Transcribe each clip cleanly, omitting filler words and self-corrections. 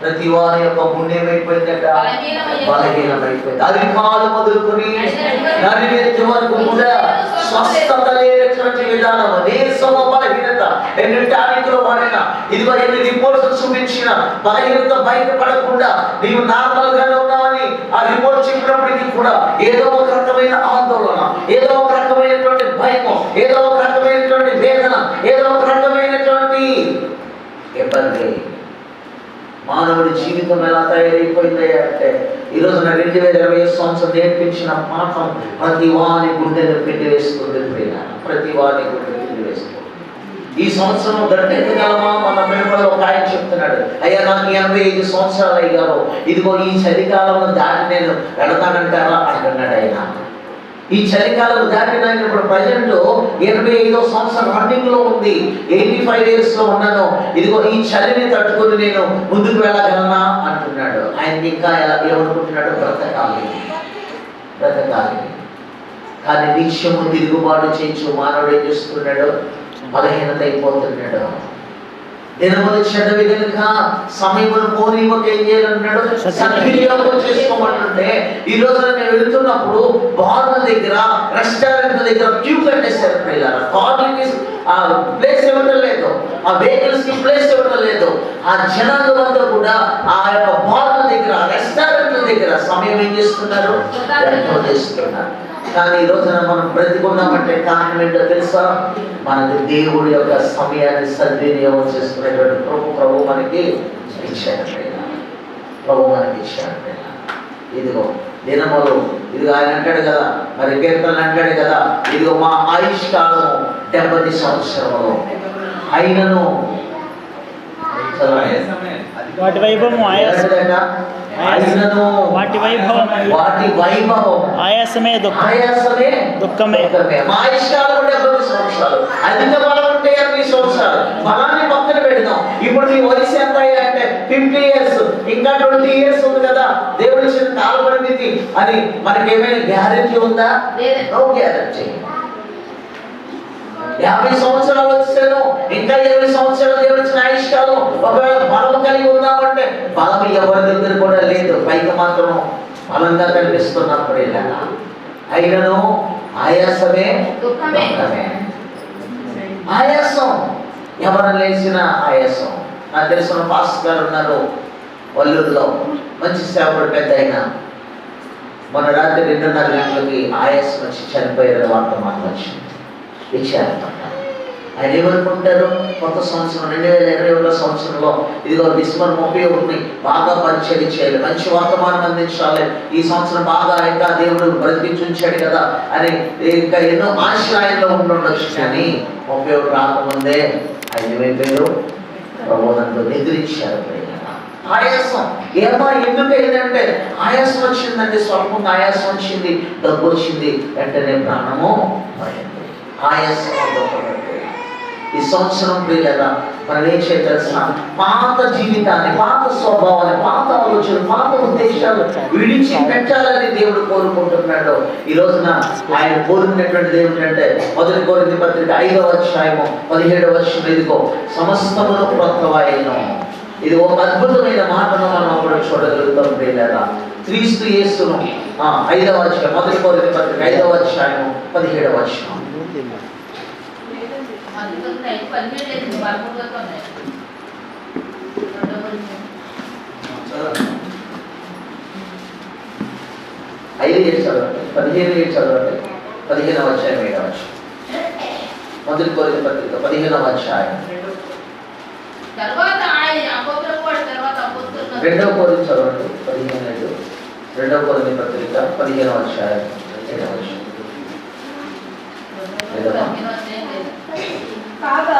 ప్రతి వారి యొక్క గుండె ఏమైపోయిందట, బలహీనమైపోయింది. అది కాలు మొదలుకొని నడినెత్తి వరకు కూడా స్వస్థత లేనటువంటి విధానం, నీరసమ బలహీనత, ఎన్ని టానిక్లు వాడిన, ఇదిగో ఎన్ని రిపోర్ట్స్ చూపించిన బలహీనత బయటపడకుండా నీవు నార్మల్ గానే ఉన్నావని ఆ రిపోర్ట్ చెప్పినప్పటికీ కూడా ఏదో ఒక రకమైన ఆందోళన, ఏదో ఒక రకమైనటువంటి భయం, ఏదో ఒక రకమైనటువంటి వేదన, ఏదో ఒక రకమైనటువంటి ఇబ్బంది. మానవుడి జీవితం ఎలా తయారైపోయింది అంటే, ఈరోజు 2020 సంవత్సరం నేర్పించిన పాఠం ప్రతి వాని గుండెను పిండి వేస్తుంది. ప్రతి వాని గుండె పిండి వేస్తుంది. ఈ సంవత్సరం గట్టెక్కగలమా? మన పిల్లలు ఒక ఆయన చెప్తున్నాడు, అయ్యా నాకు 85 సంవత్సరాలు అయ్యారు, ఇదిగో ఈ చలికాలంలో దాటి నేను వెళతానంటారా అంటున్నాడు ఆయన. ఈ చలికాలం దాటిన ఇప్పుడు ప్రజెంట్ 85వ సంవత్సరం రన్నింగ్ లో ఉంది, 85 years లో ఉన్నాను, ఇదిగో ఈ చలిని తట్టుకుని నేను ముందుకు వెళ్ళగలనా అంటున్నాడు. ఆయన ఇంకా ఏమనుకుంటున్నాడు, బ్రతకాలి. కానీ నిత్యము తిరుగుబాటు చేయించు మానవుడు ఏం చేస్తున్నాడు, బలహీనత అయిపోతున్నాడు. దినములు చెడ్డవి కనుక సమయమును పోనీవక ఏం చేయాలన్నాడు, సద్వినియోగం చేసుకోమంటుంటే, ఈ రోజు నేను వెళుతున్నప్పుడు బార్ల దగ్గర, రెస్టారెంట్ దగ్గర క్యూ కట్టేశారు. ఆ ప్లేస్ ఇవ్వడం లేదు, ఆ వెహికల్స్ కి ప్లేస్ ఇవ్వడం లేదు. ఆ జనాలు అంతా కూడా ఆ యొక్క బార్ల దగ్గర, రెస్టారెంట్ల దగ్గర సమయం ఏం చేస్తున్నారు, చేస్తున్నారు. కానీ ఈ రోజున మనం బ్రతికున్నామంటే కారణం ఏంటో తెలుసా? మనకి దేవుడి యొక్క సమయాన్ని సద్వినియోగం చేసుకునేటువంటి ప్రభు మనకి ఇచ్చాడు. ఇదిగో దినములు, ఇదిగో ఆయన అంటాడు కదా, మరి కీర్తనలు అంటాడు కదా, ఇదిగో మా ఆయుష్కాలము 70 సంవత్సరములు అయినను వాటి వైభవం వాటి వైభవం ఆయాసమే దుఃఖమే. మా ఆయుష్కాలం 70 సంవత్సరాలు, అధిక బలం ఉంటే 80 సంవత్సరాలు. బలాన్ని పక్కన పెడదాం. ఇప్పుడు నీ వయసు ఎంత అంటే 50 years, ఇంకా 20 years ఉంది కదా దేవుడి ఇచ్చిన కాల పరిమితి అని మనకి ఏమైనా గ్యారెంటీ ఉందా? No guarantee. 50 సంవత్సరాలు వచ్చాను, ఇంకా 20 సంవత్సరాలు దేవుడు ఇచ్చిన ఆయుష్కాలం. ఒకవేళ బలం కలిగి ఉన్నామంటే బలం ఎవరి దగ్గర కూడా లేదు, పైకి మాత్రం బలంగా కనిపిస్తున్నప్పుడే. అయినను ఆయాసమే దుఃఖమే. ఆయాసం ఎవరు లేచిన ఆయాసం. నాకు తెలిసిన పాస్టర్ గారు ఉన్నారు వల్లూరులో, మంచి సేవకుడు, పెద్ద అయినా. మొన్న రాత్రి 2:30 గంటలకి ఆయాసం వచ్చి చనిపోయారు. వార్త వచ్చింది. విచారపడ్డారు. ఆయన ఏమనుకుంటారు, కొత్త సంవత్సరం 2021 సంవత్సరంలో ఇదిగో డిసెంబర్ 31 బాగా పరిచయం చేయాలి, మంచి వర్తమానం అందించాలి, ఈ సంవత్సరం బాగా ఇంకా దేవుడు బ్రతికించుంచాడు కదా అని ఇంకా ఎన్నో ఆశ్రయంలో ఉండొచ్చు. కానీ 31 రాకముందే ఆయన ఏమైపోయారు, ప్రబోధనతో నిద్రించారు. ఆయాసం ఏమో ఎందుకు ఏంటంటే, ఆయాసం వచ్చిందంటే స్వల్పంగా ఆయాసం వచ్చింది, డబ్బు వచ్చింది, వెంటనే ప్రాణము పోయింది. ఆయాసం. ఈ సంవత్సరం ప్రియులారా మనం ఏం చేయాలి తెలుసా? పాత జీవితాన్ని, పాత స్వభావాన్ని, పాత ఆలోచనలు, పాత ఉద్దేశాలు విడిచి పెట్టాలని దేవుడు కోరుకుంటున్నాడు. ఈ రోజున ఆయన కోరుకునేటువంటిది ఏమిటంటే, 1 కొరింథీ పత్రిక 5వ అధ్యాయము 17వ వచనం, ఇదిగో సమస్తమును క్రొత్తవాయెను. ఇది ఒక అద్భుతమైన మాటను మనం అప్పుడు చూడగలుగుతాం ప్రియులారా. క్రీస్తు యేసును 5వ అధ్యాయం, 1 కొరింథీ పత్రిక 5వ అధ్యాయము 17వ వచనం. ఐదు ఏడు చదవండి, 15 ఏడు చదవండి, 15వ అధ్యాయం 7వ వచనం. 1 కొరింథీ పత్రిక 15వ అధ్యాయం. 2వ కొరింథీ చదవండి 15 2వ కొరింథీ పత్రిక 15వ అధ్యాయం 7వ వచనం. కాగా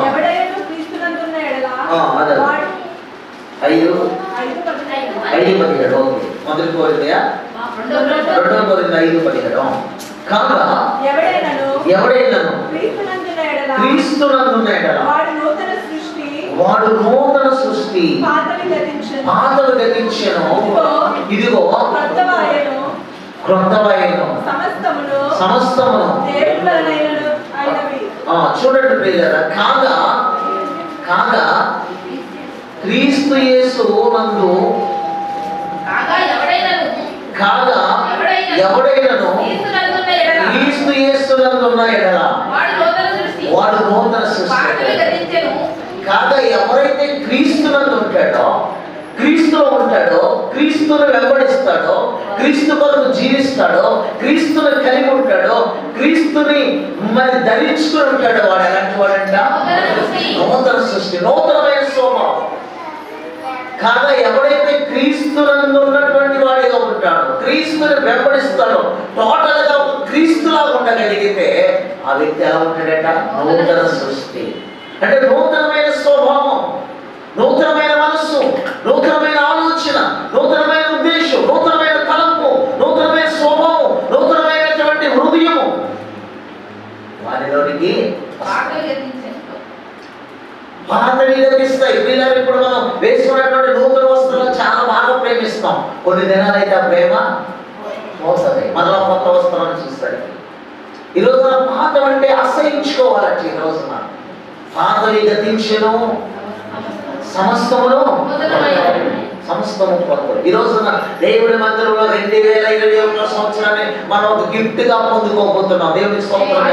ఎవడైనా క్రీస్తునందున్న ఎడల 5:17. ఓకే, 1 కొరింథీ 2వ కొరింథీ 5:17. కాగా ఎవడైనాను క్రీస్తునందున్న ఎడల వాడు నూతన సృష్టి, పాతవి గతించెను, ఇదిగో క్రొత్తవాయెను, సమస్తమును చూడండి ప్రియులారా. కాగా క్రీస్తు యేసు నందు కాగా ఎవడైనను క్రీస్తు యేసు నందున్న ఎడల వాడు నూతన పాతవి సృష్టి. గతించెను. కాగా ఎవరైతే క్రీస్తు నందు ఉంటాడో, క్రీస్తులో ఉంటాడో, క్రీస్తును వెంబడిస్తాడో, క్రీస్తు కొరకు జీవిస్తాడో, క్రీస్తుని కలిగి ఉంటాడో, క్రీస్తుని మరి ధరించుకుని ఉంటాడో, వాడు ఎలాంటి వాడంట? నూతన సృష్టి, నూతనమైన స్వభావం. కాగా ఎవడైతే క్రీస్తునందు ఉన్నటువంటి వాడిగా ఉంటాడో, క్రీస్తుని వెంబడిస్తాడో, టోటల్ గా క్రీస్తులాగా ఉండగలిగితే ఆ వ్యక్తి ఎలా ఉంటాడట? నూతన సృష్టి. అంటే నూతనమైన స్వభావం, నూతనమైన మనస్సు, నూతనమైన ఆలోచన, నూతనమైన ఉద్దేశం, నూతనమైన తలంపు, నూతనమైన స్వభావం, నూతనమైనటువంటి హృదయము వారిలోనికి పాతవి గతించెను. పాతవి కనిపిస్తాయి. పిల్లలు ఇప్పుడు మనం వేసుకున్నటువంటి నూతన వస్త్రాలు చాలా బాగా ప్రేమిస్తాం. కొన్ని దినాలు అయితే ఆ ప్రేమ పోతుంది, మళ్ళా కొత్త వస్త్రాలను చూస్తాడు. ఈ రోజున పాతవంటే అసహించుకోవాలంటే, ఈ రోజున పాతవి గతించెను, సమస్తమును సమస్తము కొత్త. ఈ రోజున దేవుడి మందిరంలో 2021 సంవత్సరాన్ని మనం ఒక గిఫ్ట్ గా పొందుకోబోతున్నాం. దేవునికి స్తోత్రం.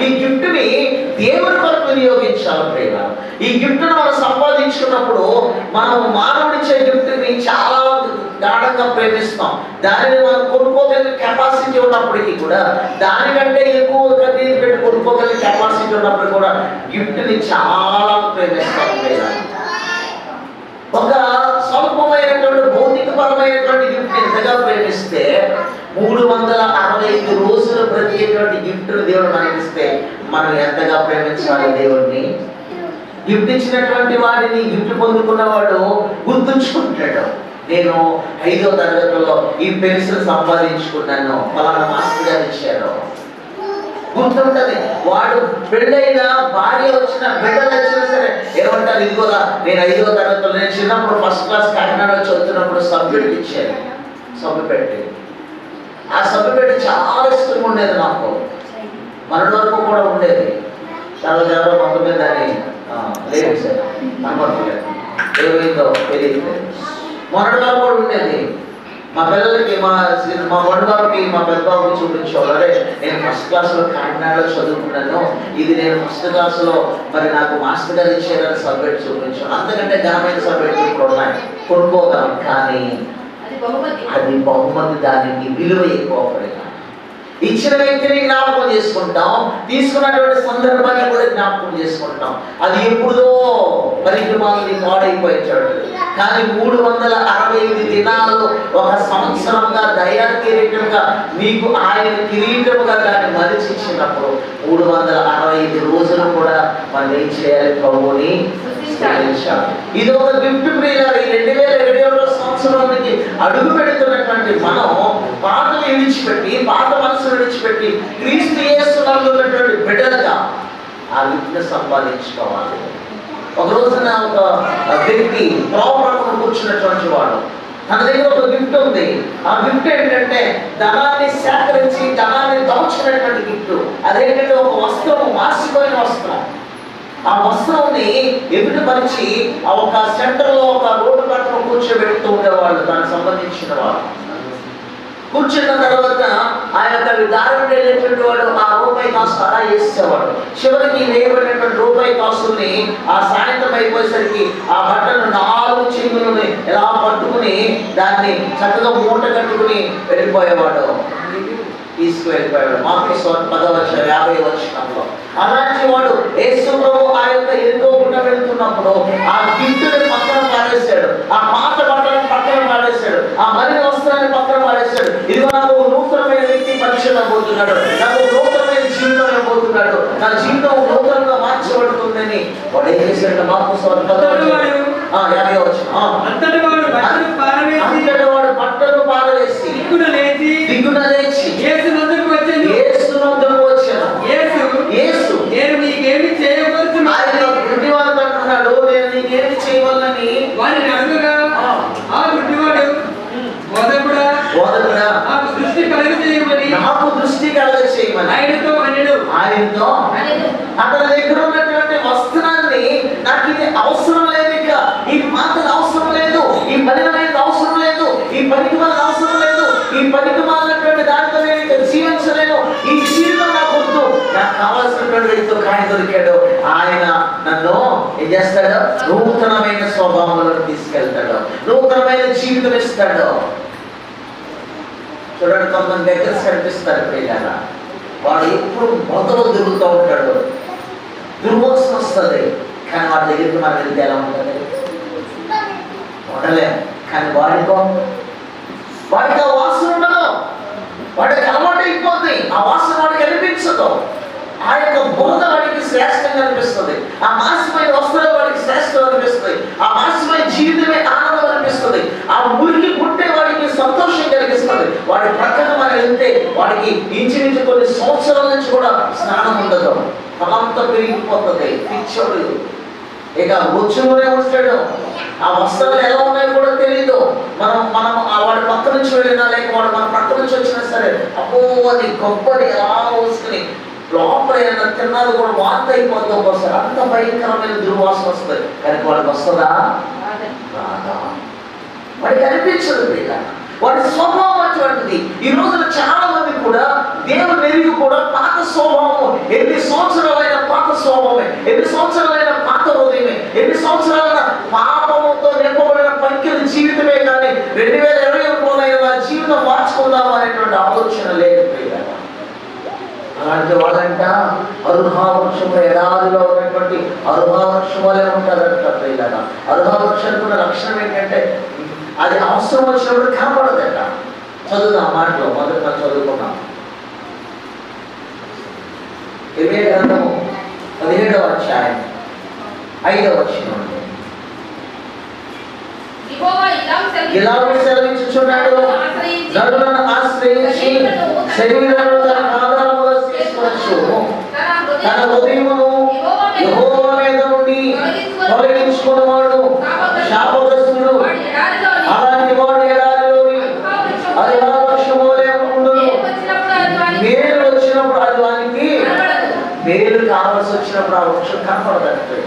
ఈ గిఫ్ట్ ని దేవుడి కొరకు వినియోగించాలి ప్రేమ. ఈ గిఫ్ట్ ను మనం సంపాదించుకున్నప్పుడు మనం మానవుడిచ్చే గిఫ్ట్ ని చాలా గాఢంగా ప్రేమిస్తాం. దానిని మనం కొనుక్కోగలిగే కెపాసిటీ ఉన్నప్పటికీ కూడా, దానికంటే ఎక్కువ ఖరీదు పెట్టి కొనుక్కోగలిగే కెపాసిటీ ఉన్నప్పుడు కూడా గిఫ్ట్ ని చాలా ప్రేమిస్తాం ప్రేమ. ఒక స్వల్పమైనటువంటి భౌతికపరమైనటువంటి గిఫ్ట్ ఎంతగా ప్రేమిస్తే 365 రోజులు ప్రతి గిఫ్ట్ దేవుడు మనకిస్తే మనం ఎంతగా ప్రేమించాలి దేవుడిని. గిఫ్ట్ ఇచ్చినటువంటి వాడిని, గిఫ్ట్ పొందుకున్నవాడు గుర్తుంచుకుంటాడు. నేను 5వ తరగతిలో ఈ పెన్సిల్ సంపాదించుకున్నాను, ఫలానా మాస్టర్ గారు ఇచ్చారు, గుర్తుంటది. వాడు పెళ్ళైన భార్య వచ్చిన, బిడ్డలు వచ్చినా సరే ఏమంటారు? ఇదిగోరా, నేను 5వ తరగతిలో, నేను చిన్నప్పుడు ఫస్ట్ క్లాస్ కాకినాడలో చదువుతున్నప్పుడు సబ్బు ఇచ్చాను. సబ్బు పెట్టి, ఆ సబ్బు పెట్టి చాలా ఇష్టంగా ఉండేది నాకు. మన వరకు కూడా ఉండేది. తర్వాత ఎవరో మొత్తం మీద దాన్ని లేదు సార్ కనపడలేదు, ఏమైందో తెలియదు. మొన్నటి వరకు కూడా ఉండేది. మా పిల్లలకి, మా వండుబాబుకి, మా పెద్దబాబుకి చూపించేవాళ్ళు. అరే, నేను ఫస్ట్ క్లాస్లో కాకినాడలో చదువుకున్నాను, ఇది నేను ఫస్ట్ క్లాస్లో మరి నాకు మాస్టర్ గారు ఇచ్చారని సబ్జెక్ట్ చూపించాను. అంతకంటే ఘనమైన సబ్జెక్ట్ ఇప్పుడు ఉన్నాయి, కొనుక్కోగలం. కానీ అది బహుమతి, దానికి విలువ ఎక్కువ పడిన. ఇచ్చిన వ్యక్తిని జ్ఞాపకం చేసుకుంటాం, తీసుకున్నటువంటి సందర్భాన్ని కూడా జ్ఞాపకం చేసుకుంటాం. అది ఎప్పుడో పనికి మాది పాడైపోయించాడు. కానీ 365 దినాలు ఒక సంవత్సరంగా దయా కిరీటంగా నీకు ఆయన కిరీటముగా దాన్ని మలిచి ఇచ్చినప్పుడు 365 రోజులు కూడా మనం ఏం చేయాలి? ప్రభువుని స్తుతించాలి. ఇది ఒక గిఫ్ట్ ప్రియులారా. ఈ 2021 సంవత్సరానికి అడుగు పెడుతున్నటువంటి మనం పాతను విడిచిపెట్టి, పాత మనసును విడిచిపెట్టి క్రీస్తు యేసునందు ఉన్నటువంటి బిడ్డలుగా ఆ గిఫ్ట్ సంపాదించుకోవాలి. ఒక రోజున ఒక వ్యక్తి త్రోవపక్కన కూర్చున్నటువంటి వాడు, తన దగ్గర ఒక గిఫ్ట్ ఉంది. ఆ గిఫ్ట్ ఏంటంటే ధనాన్ని సేకరించి ధనాన్ని దాచుకునేటువంటి గిఫ్ట్. అదేంటంటే ఒక వస్త్రము, మార్చిపోయిన వస్త్రం. ఆ వస్త్రాన్ని ఎదుటిపరిచి ఆ ఒక సెంటర్లో ఒక రోడ్డు పక్కన కూర్చోబెడుతూ ఉండేవాళ్ళు, దానికి సంబంధించిన వాళ్ళు. కూర్చున్న తర్వాత ఆ యొక్క దారుడు వెళ్ళేటువంటి వాడు ఆ రూపాయి కాసు అలా వేసేవాడు. చివరికి వేయబడినటువంటి రూపాయి కాసుల్ని ఆ సాయంత్రం అయిపోయేసరికి ఆ బట్టలు 4 చెంగులని ఎలా పట్టుకుని దాన్ని చక్కగా మూట కట్టుకుని వెళ్ళిపోయేవాడు, తీసుకువెళ్ళిపోయాడు. మార్కు సువార్త 10వ వచనంలో అలాంటి వాడు యేసు ప్రభు ఆ యొక్క ఎరుకో గుండా వెళ్తున్నప్పుడు ఆ గిఫ్ట్ని పక్కన పారేశాడు, ఆ పాత బట్టలను పక్కన పారేశాడు, ఆ మరిన వస్త్రాన్ని పక్కన పారేశాడు. ఇదిగో నాకు నూతనమైన వ్యక్తి పరిచయం పోతున్నాడు, నాకు నూతనమైన జీవితం అయిపోతున్నాడు, నా జీవితం నూతనంగా మార్చబడుతుందని వాడు ఏం చేశాడు? మార్కు సువార్త 50వ వచనం. అంతటి వాడు బట్టలు పారవేసి దిగున లేచి యేసు నొద్దకు వచ్చాను. నేను నీకేమి చేయవలసిన ఆయన గుడ్డివాడు అంటున్నాడు, నేను నీకేమి చేయవాలని వారిని అడుగుగా ఆ గుడ్డివాడు బోధకుడా నాకు దృష్టి కలగజేయమని ఆయనతో అతని దగ్గర ఉన్నటువంటి వస్త్రాన్ని నాకు ఇది అవసరం లేదు, ఇక కావాల్సినటువంటి వ్యక్తితో కాయ దొరికాడు, ఆయన నన్ను ఏం చేస్తాడు? నూతనమైన స్వభావంలో తీసుకెళ్తాడు, నూతనమైన జీవితం ఇస్తాడు. చూడండి, కొంతమంది దగ్గర కనిపిస్తారు పిల్లల, వాడు ఎప్పుడు మొదలు తిరుగుతూ ఉంటాడు, దుర్మోసం వస్తుంది, కానీ వాడి దగ్గరికి మనం వెళ్తే ఎలా ఉంటుంది? ఉండలే. కానీ వాడికి ఆ వాసన ఉండదు, వాడికి అలవాటు అయిపోతుంది, ఆ వాసన వాడికి అనిపించదు. ఆ యొక్క బోధ వాడికి శ్రేష్టంగా అనిపిస్తుంది, ఆ మాసమైన వస్త్రాలు వాడికి శ్రేష్టం అనిపిస్తుంది, ఆ మాసమైన జీవితమే ఆనందం అనిపిస్తుంది, ఆ మురికి పుట్టే వాడికి సంతోషం కలిగిస్తుంది. వాడి ప్రక్కన మనం వెళ్తే వాడికి ఇంచుమించు కొన్ని సంవత్సరాల నుంచి కూడా స్నానం ఉండదు, తలంతా పెరిగిపోతుంది, పిచ్చోడు ఇక వచ్చులోనే ఉంటాడు. ఆ వస్త్రాలు ఎలా ఉన్నాయో కూడా తెలియదు. మనం వాడి పక్క నుంచి వెళ్ళినా, లేక వాడు మన పక్క నుంచి వచ్చినా సరే, అబ్బో అది గొప్పది ఎలా వస్తుంది, లోపల ఏదైనా తిన్నది కూడా వాంతి అయిపోతుంది ఒక్కోసారి, అంత భయంకరమైన దుర్వాసన వస్తుంది. కానీ వాడికి వస్తుందా? రాదా. వాడికి అనిపించదు. వాడి స్వభావం అటువంటిది. ఈ రోజున చాలా మంది కూడా దేవుని ఎరిగి కూడా పాత స్వభావం, ఎన్ని సంవత్సరాలైన పాత స్వభావమే, ఎన్ని సంవత్సరాలైన పాత హృదయమే, ఎన్ని సంవత్సరాలైన పాపముతో నింపబడిన పంకిల జీవితమే, కానీ 2020 నా జీవితం మార్చుకుందాం అనేటువంటి ఆలోచన లేకపోయిందా? అలాంటి వాళ్ళంట అరుహా వృక్షము, ఎడారిలో ఉన్నటువంటి అరుహా వృక్షం వల్లే ఉంటారంట పిల్లగా. అరుహా వృక్షానికి ఉన్న లక్షణం ఏంటంటే అది అవసరం వచ్చినప్పుడు కనపడదట. చదువుదాం మాటలో మొదట చదువుకున్నాం. ఇవే గ్రంథము 17వ అధ్యాయం 5వ వచనం. ఇలాగ సెలవించుచున్నాడు, నరులను ఆశ్రయించి శరీరమును తన పాదాలముగా తీసుకొచ్చు, తన హృదయమును యెహోవా మీద నుండి తొలగించుకున్నవాడు శాపగ్రస్తుడు. అలాంటి వాడు ఎడారిలోని అరుహా వృక్షము వలె ఉండును. మేలు వచ్చినప్పుడు అది వానికి, మేలు కావాల్సి వచ్చినప్పుడు ఆ వృక్షం కనపడదండి,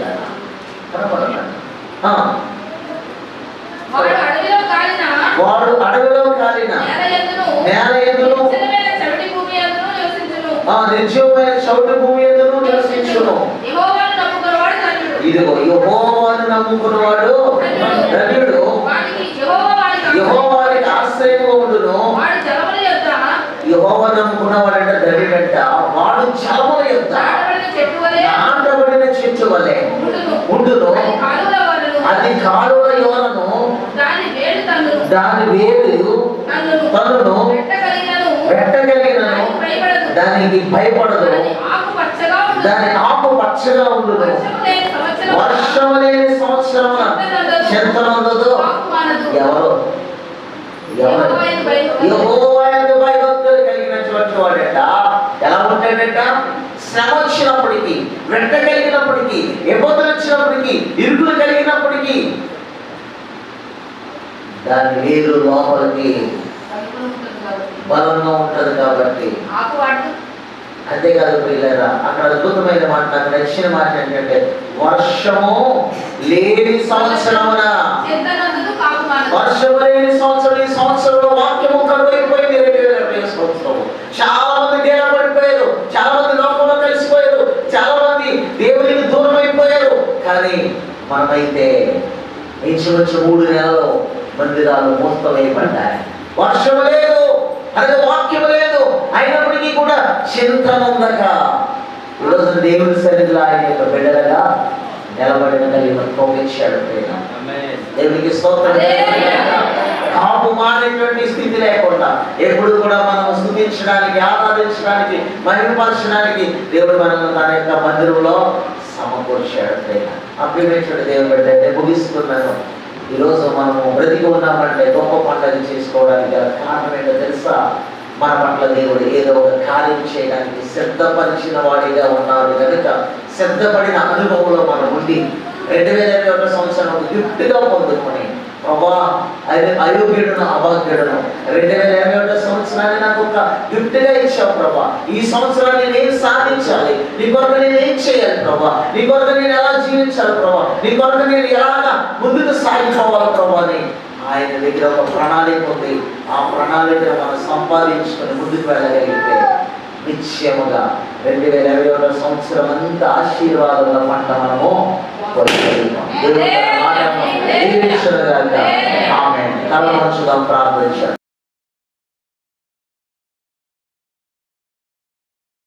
కనపడదండి. వాడు అడవిలో కాలిన నేల యందును నిర్జీవమైన చౌటి భూమి యందును నివసించును. ఇదిగో యెహోవాను నమ్ముకున్నవాడు ధన్యుడు, యెహోవానికి ఆశ్రయంగా ఉండును. యెహోవాను నమ్ముకున్నవాడంట ధన్యుడంట, వాడు జలముల యొద్ద నాటబడిన చెట్టు వలె ఉండును. అది కాలువల యోనను, దాని వేలు తన్నును, పెట్టగలిగినను దానికి భయపడదు. దాని ఆకు పచ్చగా ఉండును, వర్షము లేని సంవత్సరం చెంతనందదు. ఎవరు యెహోవా యందు భయభక్తులు కలిగినటువంటి వాడట ఎలా ఉంటాడట? శ్రమ వచ్చినప్పటికీ, వెంట కలిగినప్పటికీ, ఇబ్బందులు వచ్చినప్పటికీ, ఇరుకులు కలిగినప్పటికీ దాని వేరు లోపలికి బలంగా ఉంటది కాబట్టి. అంతేకాదు పిల్లరా, అక్కడ అద్భుతమైన మాట, నాకు నచ్చిన మాట ఏంటంటే వర్షము లేని సంవత్సరమున, వర్షము లేని సంవత్సరం. ఈ సంవత్సరంలో వాక్యము కరువైపోయింది. 2020 సంవత్సరం చాలా మంది డేలా పడిపోయారు, చాలా మంది లోకంలో కలిసిపోయారు, చాలా మంది దేవునికి దూరం అయిపోయారు. కానీ మనమైతే ఇంచుమించు 3 నెలలు మందిరాలు మూస్తవేయబడ్డాయి. వర్షము లేదు, అదే వాక్యం లేదు, అయినప్పటికీ కూడా చింతనుందక ఈరోజు దేవుని సన్నిధిలో ఆయన యొక్క బిడ్డలుగా నిలబడిన తోపించాడు. దేవునికి స్తోత్రం. కాపు మానేటువంటి స్థితి లేకుండా ఎప్పుడు కూడా మనం స్తుతించడానికి, ఆరాధించడానికి, మహిమపరచడానికి దేవుడు మనల్ని తన యొక్క మందిరంలో సమకూర్చాడు. అప్రిమేటెడ్ దేవుడు బిడ్డ, నేను ముగిస్తున్నాను. ఈరోజు మనము బ్రతికి ఉన్నామంటే గొప్ప పండుగ చేసుకోవడానికి గల కారణం ఏంటో తెలుసా? మన పట్ల దేవుడు ఏదో ఒక కార్యం చేయడానికి సిద్ధపరిచిన వాడిగా ఉన్నాడు కనుక సిద్ధపడిన అనుభవంలో మనం ఉండి 2021 సంవత్సరం గిఫ్ట్గా పొందుకొని, ప్రభా అయోగ్యుడును అభాగ్యుడును 2021 సంవత్సరాన్ని నాకు ఒక గిఫ్ట్గా ఇచ్చావు ప్రభా, ఈ సంవత్సరాన్ని నేను సాధించాలి, నీ కొరకు నేను ఏం చేయాలి ప్రభా, నీ కొరకు నేను ఎలా జీవించాలి ప్రభా, నీ కొరకు నేను ఎలాగా ముందుకు సాగిపోవాలి ప్రభా అని ఆయన దగ్గర ఒక ప్రణాళిక ఉంది. ఆ ప్రణాళికను మనం సంపాదించుకొని ముందుకు వెళ్ళగలిగితే నిశ్చయముగా 2021 సంవత్సరం అంతా ఆశీర్వాదాల పంట మనము పొందుతాం. దేవుడు తన మాటను దీవించును గాక. ఆమేన్. తల వంచుదాం, ప్రార్థించండి.